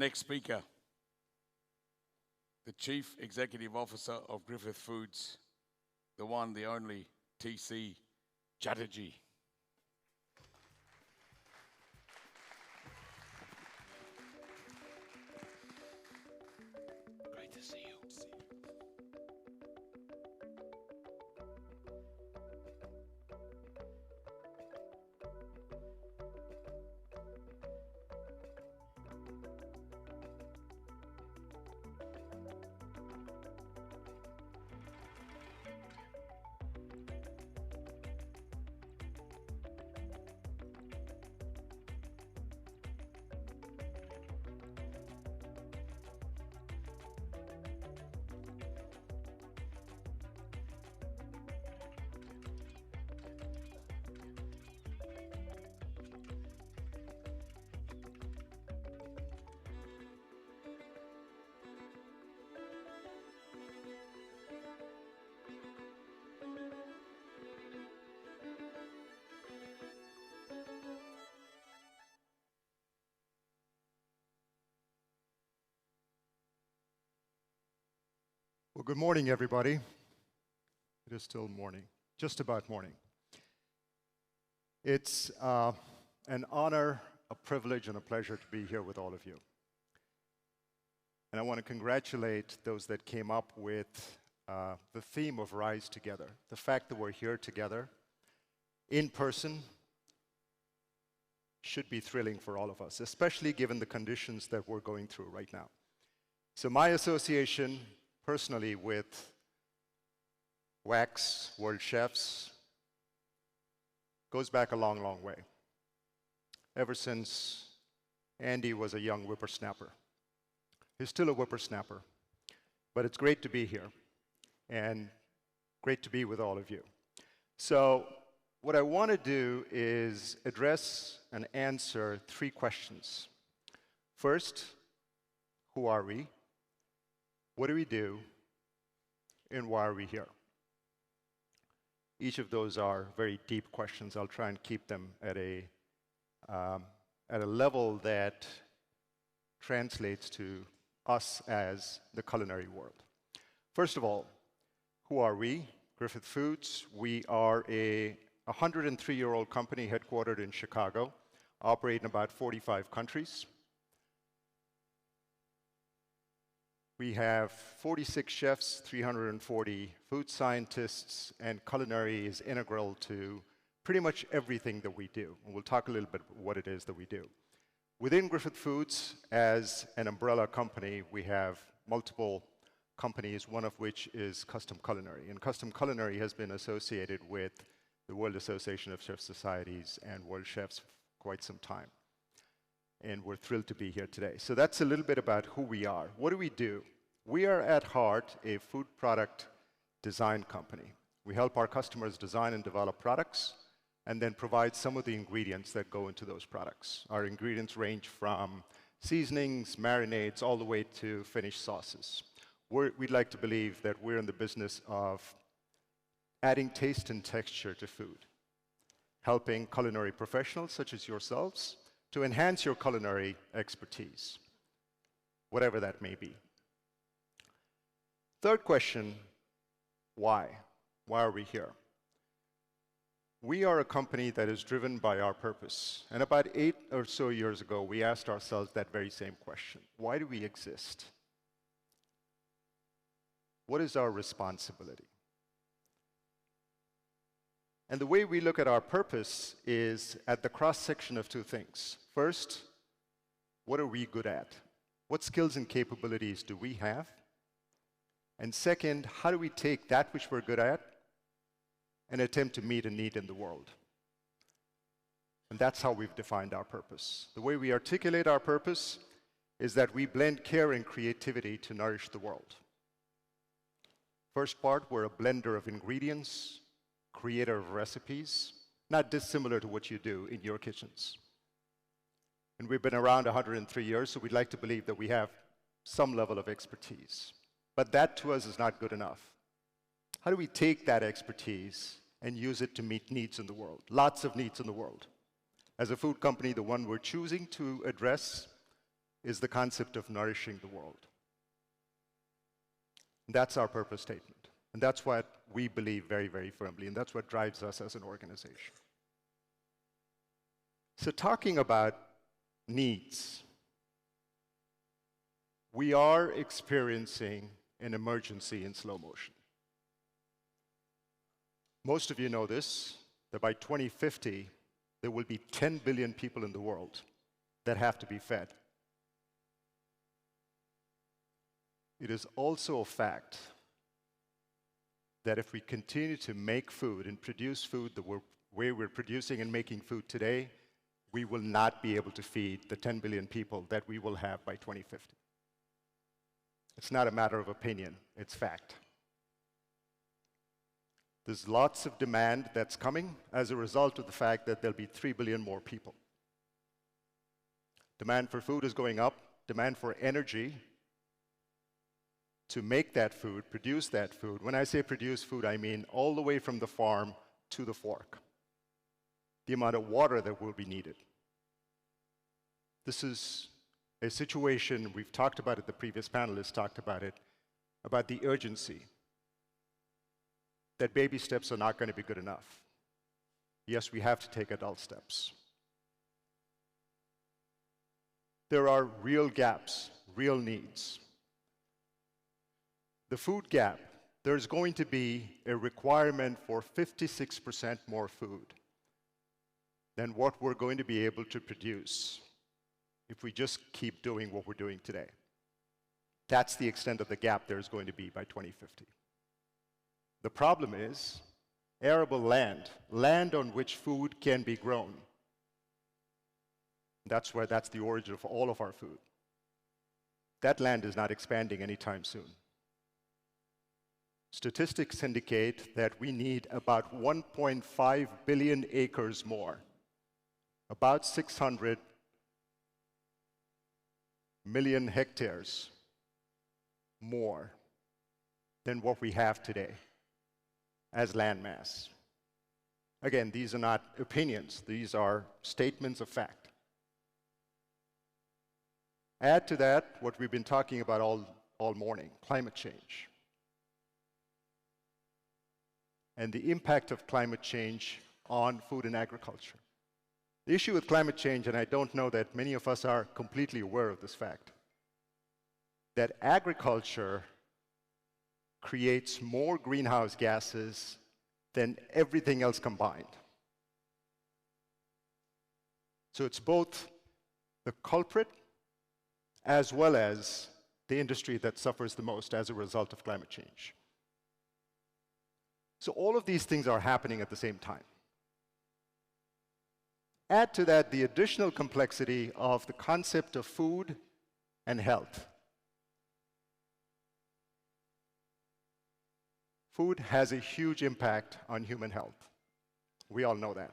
Next speaker, the Chief Executive Officer of Griffith Foods, the one, the only, TC Chatterjee. Great to see you. Well, good morning, everybody. It is still morning, just about morning. It's an honor, a privilege, and a pleasure to be here with all of you. And I want to congratulate those that came up with the theme of Rise Together. The fact that we're here together in person should be thrilling for all of us, especially given the conditions that we're going through right now. So my association personally with WACS, Worldchefs, goes back a long, long way. Ever since Andy was a young whippersnapper. He's still a whippersnapper, but it's great to be here and great to be with all of you. So what I want to do is address and answer three questions. First, who are we? What do we do, and why are we here? Each of those are very deep questions. I'll try and keep them at a level that translates to us as the culinary world. First of all, who are we? Griffith Foods. We are a 103-year-old company headquartered in Chicago, operate in about 45 countries. We have 46 chefs, 340 food scientists, and culinary is integral to pretty much everything that we do. And we'll talk a little bit about what it is that we do. Within Griffith Foods, as an umbrella company, we have multiple companies, one of which is Custom Culinary. And Custom Culinary has been associated with the World Association of Chef Societies and Worldchefs for quite some time. And we're thrilled to be here today. So that's a little bit about who we are. What do we do? We are at heart a food product design company. We help our customers design and develop products and then provide some of the ingredients that go into those products. Our ingredients range from seasonings, marinades, all the way to finished sauces. We'd like to believe that we're in the business of adding taste and texture to food, helping culinary professionals such as yourselves to enhance your culinary expertise, whatever that may be. Third question, why? Why are we here? We are a company that is driven by our purpose. And about 8 or so years ago, we asked ourselves that very same question. Why do we exist? What is our responsibility? And the way we look at our purpose is at the cross-section of two things. First, what are we good at? What skills and capabilities do we have? And second, how do we take that which we're good at and attempt to meet a need in the world? And that's how we've defined our purpose. The way we articulate our purpose is that we blend care and creativity to nourish the world. First part, we're a blender of ingredients, creator of recipes, not dissimilar to what you do in your kitchens. And we've been around 103 years, so we'd like to believe that we have some level of expertise. But that to us is not good enough. How do we take that expertise and use it to meet needs in the world? Lots of needs in the world. As a food company, the one we're choosing to address is the concept of nourishing the world. That's our purpose statement. And that's what we believe very, very firmly. And that's what drives us as an organization. So talking about needs, we are experiencing an emergency in slow motion. Most of you know this, that by 2050, there will be 10 billion people in the world that have to be fed. It is also a fact that if we continue to make food and produce food the way we're producing and making food today, we will not be able to feed the 10 billion people that we will have by 2050. It's not a matter of opinion, it's fact. There's lots of demand that's coming as a result of the fact that there'll be 3 billion more people. Demand for food is going up, demand for energy to make that food, produce that food. When I say produce food, I mean all the way from the farm to the fork. The amount of water that will be needed. This is a situation, we've talked about it, the previous panelists talked about it, about the urgency. That baby steps are not going to be good enough. Yes, we have to take adult steps. There are real gaps, real needs. The food gap, there's going to be a requirement for 56% more food than what we're going to be able to produce if we just keep doing what we're doing today. That's the extent of the gap there's going to be by 2050. The problem is arable land, land on which food can be grown. That's the origin of all of our food. That land is not expanding anytime soon. Statistics indicate that we need about 1.5 billion acres more, about 600 million hectares more than what we have today as land mass. Again, these are not opinions, these are statements of fact. Add to that what we've been talking about all morning, climate change. And the impact of climate change on food and agriculture. The issue with climate change, and I don't know that many of us are completely aware of this fact, that agriculture creates more greenhouse gases than everything else combined. So it's both the culprit as well as the industry that suffers the most as a result of climate change. So all of these things are happening at the same time. Add to that the additional complexity of the concept of food and health. Food has a huge impact on human health. We all know that.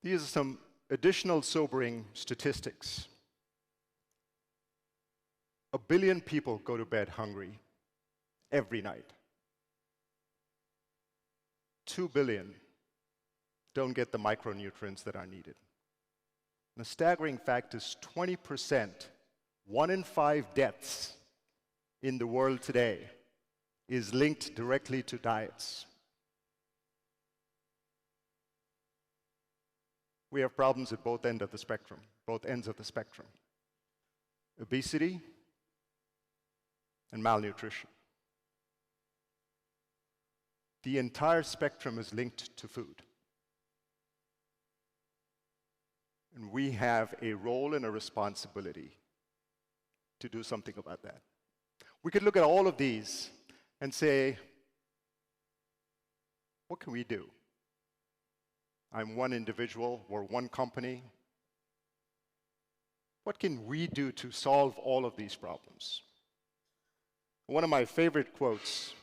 These are some additional sobering statistics. 1 billion people go to bed hungry every night. 2 billion don't get the micronutrients that are needed. And the staggering fact is 20%, 1 in 5 deaths in the world today is linked directly to diets. We have problems at both ends of the spectrum, obesity and malnutrition. The entire spectrum is linked to food. And we have a role and a responsibility to do something about that. We could look at all of these and say, what can we do? I'm one individual or one company. What can we do to solve all of these problems? One of my favorite quotes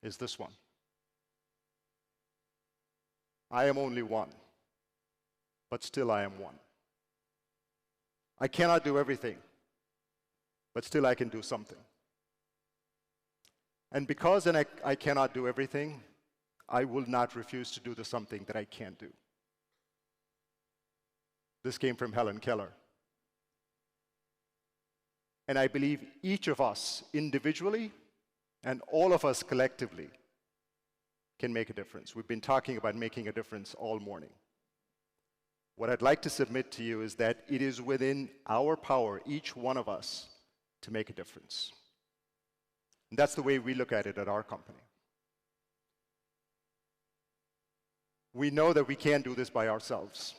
is this one. I am only one, but still I am one. I cannot do everything, but still I can do something. And because I cannot do everything, I will not refuse to do the something that I can't do. This came from Helen Keller. And I believe each of us individually and all of us collectively can make a difference. We've been talking about making a difference all morning. What I'd like to submit to you is that it is within our power, each one of us, to make a difference. And that's the way we look at it at our company. We know that we can't do this by ourselves.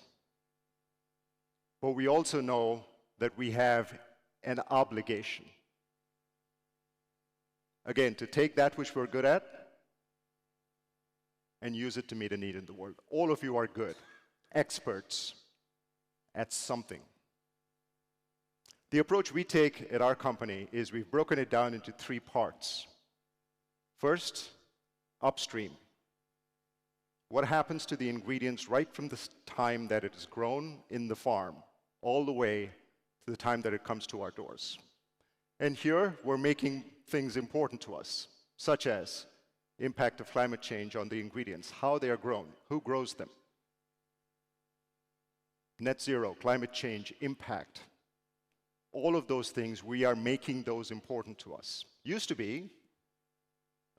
But we also know that we have an obligation. Again, to take that which we're good at and use it to meet a need in the world. All of you are good, experts at something. The approach we take at our company is we've broken it down into 3 parts. First, upstream. What happens to the ingredients right from the time that it is grown in the farm, all the way to the time that it comes to our doors. And here, we're making things important to us, such as impact of climate change on the ingredients, how they are grown, who grows them, net zero, climate change, impact. All of those things, we are making those important to us. Used to be,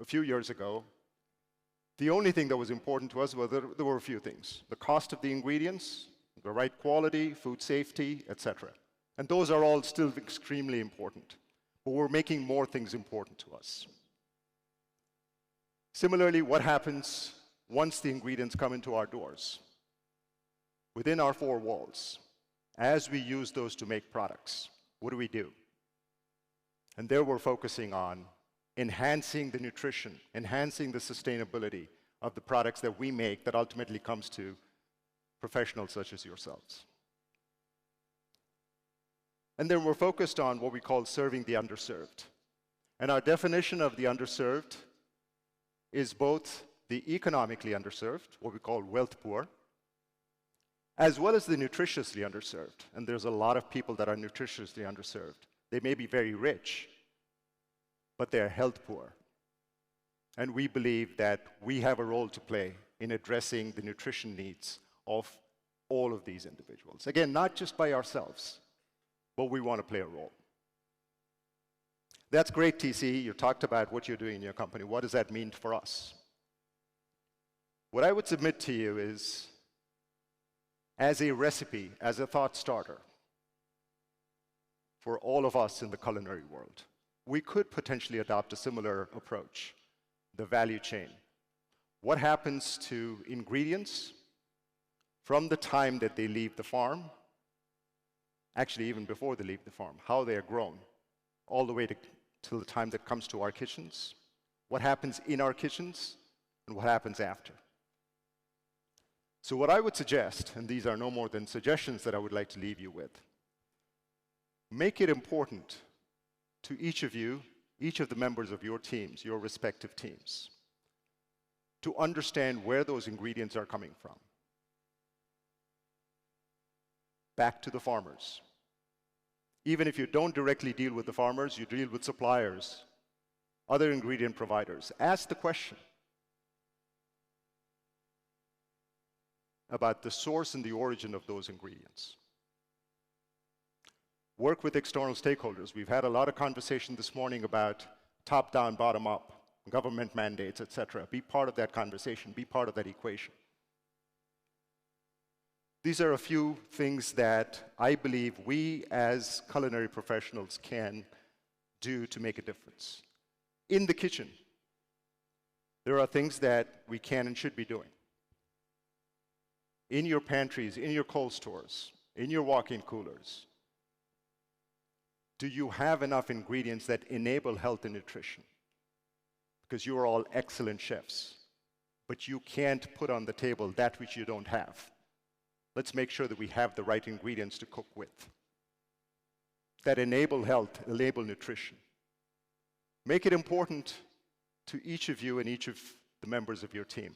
a few years ago, the only thing that was important to us was there were a few things. The cost of the ingredients, the right quality, food safety, etc. And those are all still extremely important. But we're making more things important to us. Similarly, what happens once the ingredients come into our doors? Within our 4 walls, as we use those to make products, what do we do? And there we're focusing on enhancing the nutrition, enhancing the sustainability of the products that we make that ultimately comes to professionals such as yourselves. And then we're focused on what we call serving the underserved. And our definition of the underserved is both the economically underserved, what we call wealth poor, as well as the nutritiously underserved. And there's a lot of people that are nutritiously underserved. They may be very rich, but they're health poor. And we believe that we have a role to play in addressing the nutrition needs of all of these individuals. Again, not just by ourselves, but we want to play a role. That's great, TC. You talked about what you're doing in your company. What does that mean for us? What I would submit to you is, as a recipe, as a thought starter, for all of us in the culinary world, we could potentially adopt a similar approach, the value chain. What happens to ingredients from the time that they leave the farm, actually even before they leave the farm, how they are grown, all the way till the time that comes to our kitchens, what happens in our kitchens, and what happens after. So what I would suggest, and these are no more than suggestions that I would like to leave you with, make it important to each of you, each of the members of your teams, your respective teams, to understand where those ingredients are coming from. Back to the farmers. Even if you don't directly deal with the farmers, you deal with suppliers, other ingredient providers. Ask the question about the source and the origin of those ingredients. Work with external stakeholders. We've had a lot of conversation this morning about top-down, bottom-up, government mandates, etc. Be part of that conversation. Be part of that equation. These are a few things that I believe we as culinary professionals can do to make a difference. In the kitchen, there are things that we can and should be doing. In your pantries, in your cold stores, in your walk-in coolers, do you have enough ingredients that enable health and nutrition? Because you are all excellent chefs, but you can't put on the table that which you don't have. Let's make sure that we have the right ingredients to cook with, that enable health, enable nutrition. Make it important to each of you and each of the members of your team.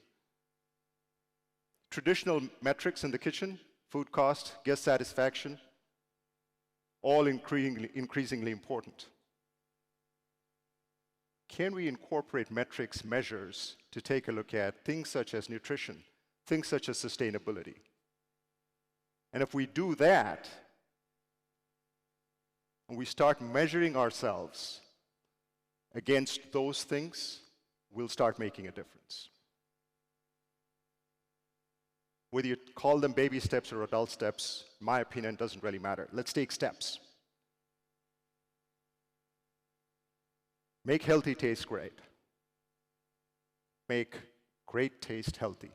Traditional metrics in the kitchen, food cost, guest satisfaction, all increasingly important. Can we incorporate metrics, measures, to take a look at things such as nutrition, things such as sustainability? And if we do that, and we start measuring ourselves against those things, we'll start making a difference. Whether you call them baby steps or adult steps, in my opinion, doesn't really matter. Let's take steps. Make healthy taste great. Make great taste healthy.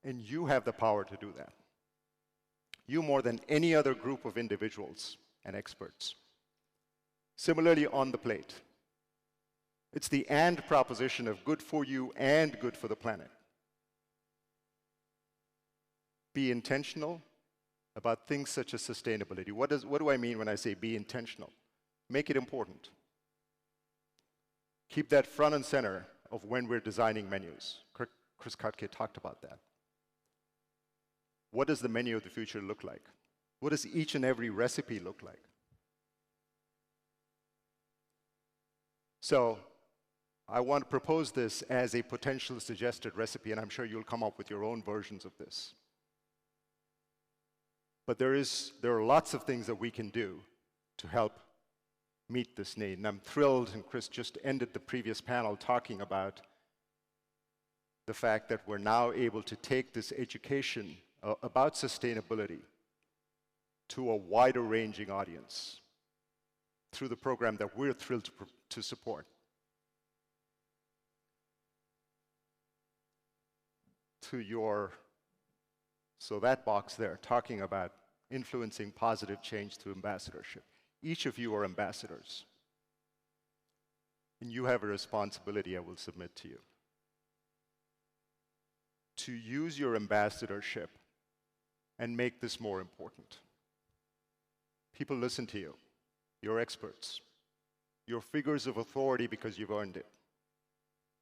And you have the power to do that. You more than any other group of individuals and experts. Similarly, on the plate. It's the and proposition of good for you and good for the planet. Be intentional about things such as sustainability. What do I mean when I say be intentional? Make it important. Keep that front and center of when we're designing menus. Chris Kutke talked about that. What does the menu of the future look like? What does each and every recipe look like? So I want to propose this as a potential suggested recipe, and I'm sure you'll come up with your own versions of this. But there are lots of things that we can do to help meet this need. And I'm thrilled, and Chris just ended the previous panel talking about the fact that we're now able to take this education about sustainability to a wider ranging audience through the program that we're thrilled to support. So that box there, talking about influencing positive change through ambassadorship. Each of you are ambassadors. And you have a responsibility I will submit to you. To use your ambassadorship and make this more important. People listen to you. You're experts. You're figures of authority because you've earned it.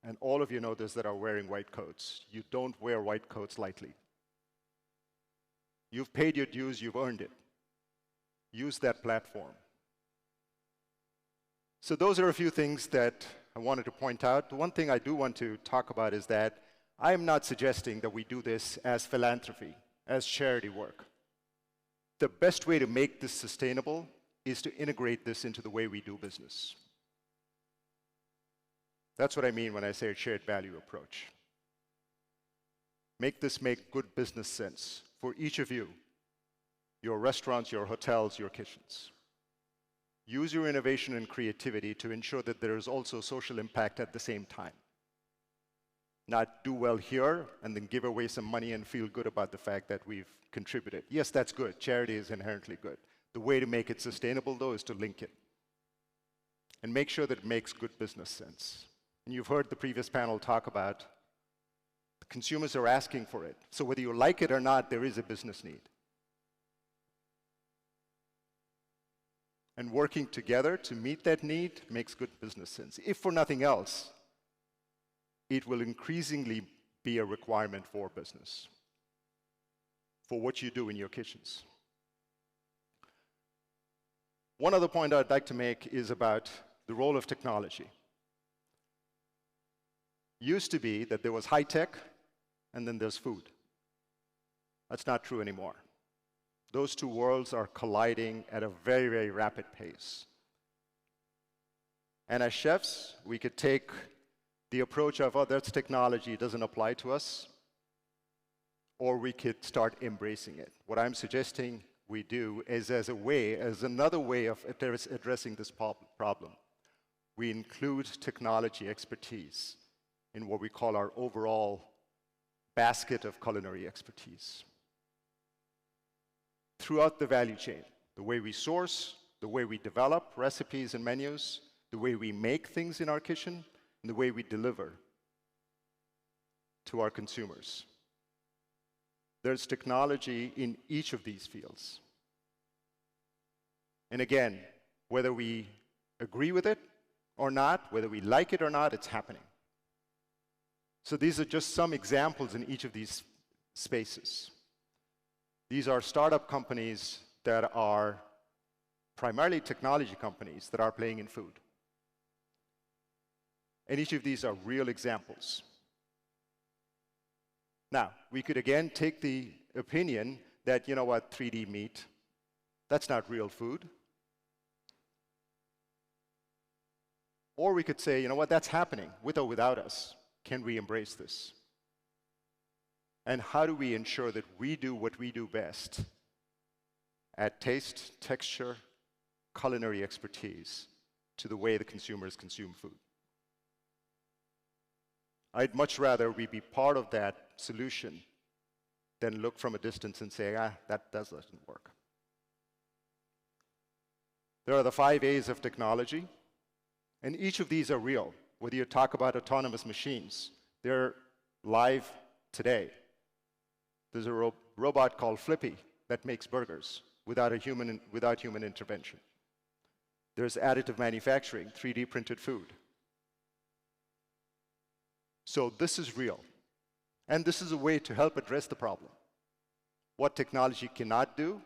And all of you know this that are wearing white coats. You don't wear white coats lightly. You've paid your dues, you've earned it. Use that platform. So those are a few things that I wanted to point out. The one thing I do want to talk about is that I am not suggesting that we do this as philanthropy, as charity work. The best way to make this sustainable is to integrate this into the way we do business. That's what I mean when I say a shared value approach. Make this make good business sense for each of you, your restaurants, your hotels, your kitchens. Use your innovation and creativity to ensure that there is also social impact at the same time. Not do well here and then give away some money and feel good about the fact that we've contributed. Yes, that's good. Charity is inherently good. The way to make it sustainable, though, is to link it. And make sure that it makes good business sense. And you've heard the previous panel talk about the consumers are asking for it. So whether you like it or not, there is a business need. And working together to meet that need makes good business sense. If for nothing else, it will increasingly be a requirement for business, for what you do in your kitchens. One other point I'd like to make is about the role of technology. Used to be that there was high tech and then there's food. That's not true anymore. Those two worlds are colliding at a very, very rapid pace. And as chefs, we could take the approach of, oh, that's technology, it doesn't apply to us, or we could start embracing it. What I'm suggesting we do is as another way of addressing this problem. We include technology expertise in what we call our overall basket of culinary expertise. Throughout the value chain, the way we source, the way we develop recipes and menus, the way we make things in our kitchen, and the way we deliver to our consumers. There's technology in each of these fields. And again, whether we agree with it or not, whether we like it or not, it's happening. So these are just some examples in each of these spaces. These are startup companies that are primarily technology companies that are playing in food. And each of these are real examples. Now, we could again take the opinion that, you know what, 3D meat, that's not real food. Or we could say, you know what, that's happening with or without us. Can we embrace this? And how do we ensure that we do what we do best at taste, texture, culinary expertise to the way the consumers consume food? I'd much rather we be part of that solution than look from a distance and say, that doesn't work. There are the 5 A's of technology, and each of these are real. Whether you talk about autonomous machines, they're live today. There's a robot called Flippy that makes burgers without human intervention. There's additive manufacturing, 3D printed food. So this is real. And this is a way to help address the problem. What technology cannot do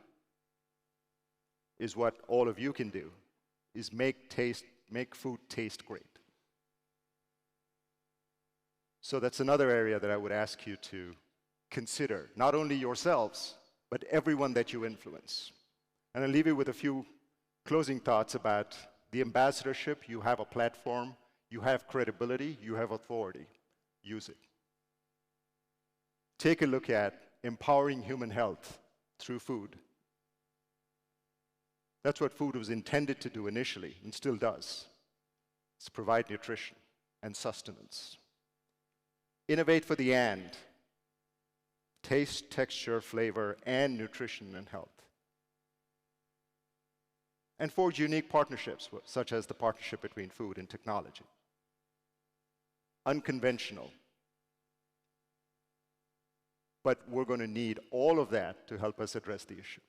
is what all of you can do, is make food taste great. So that's another area that I would ask you to consider, not only yourselves, but everyone that you influence. And I'll leave you with a few closing thoughts about the ambassadorship. You have a platform, you have credibility, you have authority. Use it. Take a look at empowering human health through food. That's what food was intended to do initially, and still does. It's provide nutrition and sustenance. Innovate for the and. Taste, texture, flavor, and nutrition and health. And forge unique partnerships, such as the partnership between food and technology. Unconventional. But we're going to need all of that to help us address the issue.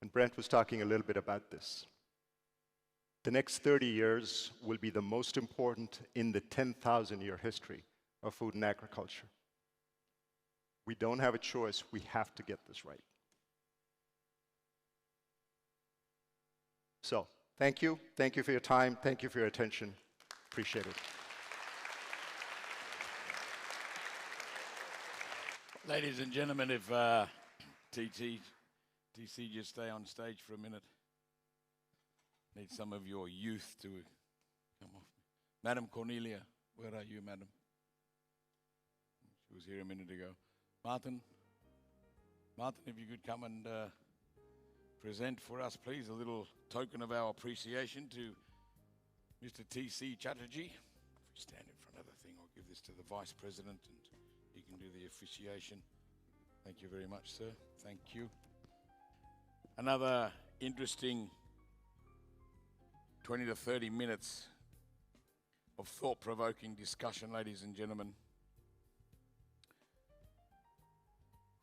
And Brent was talking a little bit about this. The next 30 years will be the most important in the 10,000-year history of food and agriculture. We don't have a choice. We have to get this right. So, thank you. Thank you for your time. Thank you for your attention. Appreciate it. Ladies and gentlemen, if TC just stay on stage for a minute. Need some of your youth to come off. Madam Cornelia, where are you, madam? She was here a minute ago. Martin, if you could come and present for us, please, a little token of our appreciation to Mr. T.C. Chatterjee. If we stand in front of the thing, I'll give this to the Vice President and he can do the officiation. Thank you very much, sir. Thank you. Another interesting 20 to 30 minutes of thought-provoking discussion, ladies and gentlemen.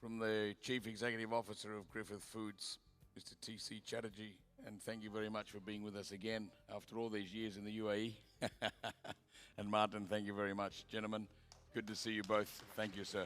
From the Chief Executive Officer of Griffith Foods, Mr. T.C. Chatterjee, and thank you very much for being with us again after all these years in the UAE. And Martin, thank you very much. Gentlemen, good to see you both. Thank you, sir.